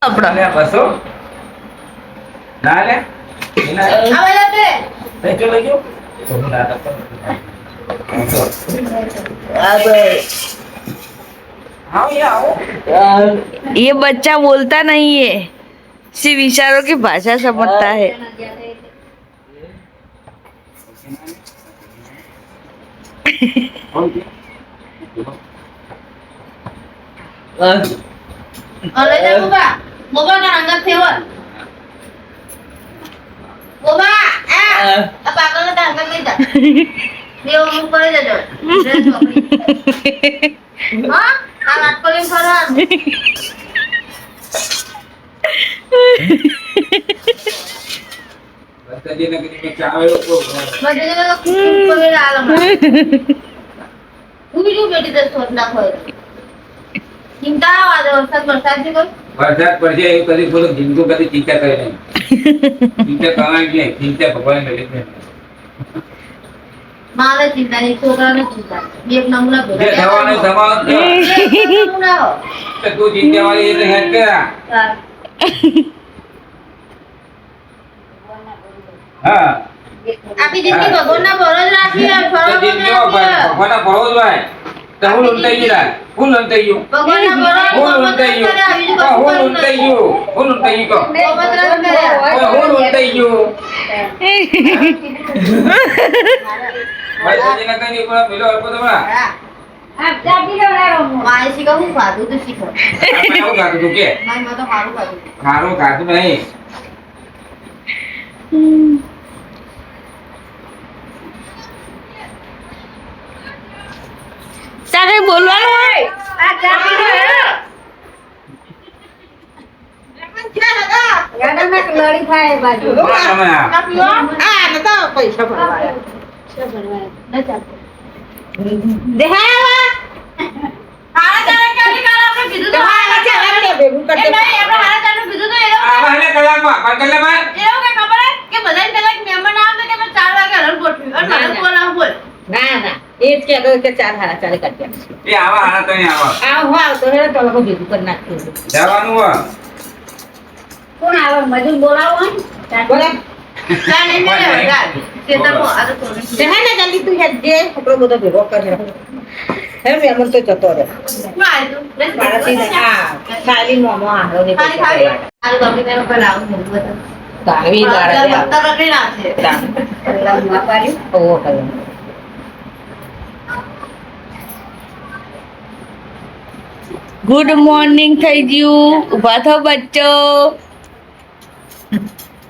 આપડા બસો ના લે આવેલા તે લેજો લેજો તો ના ये बच्चा बोलता नहीं है, सिर्फ इशारों की भाषा समझता है। અરે જા બોબા બોબા ના અંગત થેવર બોબા આ પાગલ ના અંગત લઈ જા દેવ મુક કરી દેજો ડ્રેસ હા આ વાત કરી ફરા બતાજે ને કે ચાવે લોકો બતાજે ને ખૂબ કરે આલમ ઉઈ જો બેટી દસ થોત ના હોય ચિંતા વાદો વરસાદ છે કોઈ વરસાદ પડશે એવું કદી બોલો જિંદગો કદી ચિંતા કરે નહીં ચિંતા કરવાની નહીં ચિંતા ભગવાન કરે છે મારે ચિંતા નહીં છોકરાને ચિંતા એક નમૂના ભેગા જવાનો સમાવ નમૂના હો તો તું ચિંતા વાળી એટલે હેડ કરા હા આપી જિંદગી ભગવાનના ભરોસ રાખી ફરવા ભગવાનના ભરોસ ભાઈ તો હું લંટાઈ ગયો હું લંટાઈ ગયો ભગવાનના ભરોસ હું લંટાઈ ગયો હું લંટાઈ ગયો હું લંટાઈ ગયો હું લંટાઈ ગયો ભાઈ સજીના કઈ નહીં પણ મેલો અલ્પો તમારા આપ ચાપી લો ના રમો માય શીખો હું ખાધું તો શીખો આપણે આવું ખાધું તો કે માય તો ખારું ખાધું નહીં તારે બોલવાનું હોય આ ચાપી લો ગાડામાં લડી થાય બાજુ ચાપી લો આ નતો પૈસા ભરવા ન ચાપો દેહાવા હારા તારે કેલી કાલ આપણે કીધું તો હારા ચાલે ભેગું કરતે નહીં આપણે હારા ચાલે કીધું તો એનો આ હાલે કલાકમાં પાકલે માં એનો કે ખબર હે કે બધાય કલાક મહેમાન આવે કે 4 વાગે હરણ ગોઠવી અને તારે બોલાવ બોલ ના ના એ જ કે 4 હારા ચાલે કરતે એ આવા હારા તો નહીં આવા તો રે તો લોકો ભેગું કરી નાખ્યું જવાનું હો કોણ આવે મજૂર બોલાવો બોલા કાને ને ગાલ કેતરમો આ તો દેહાને જલ્દી તું હે દે આપણો બધો ભેગો કરે હે મેમન તો જતો રે મારાથી આ ખાલી મોમો આરો ને ખાલી આ ગમી ને પર આવું મોટું તાવી ગાડા દે તર કે ના છે તા માપારી ઓ કયો ગુડ મોર્નિંગ થઈ ગયું ઉભા થો બચ્ચો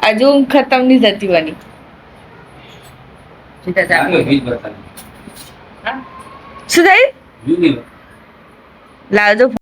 હજુ ખતમ નહીં થતી વાની શું થયું લાવજો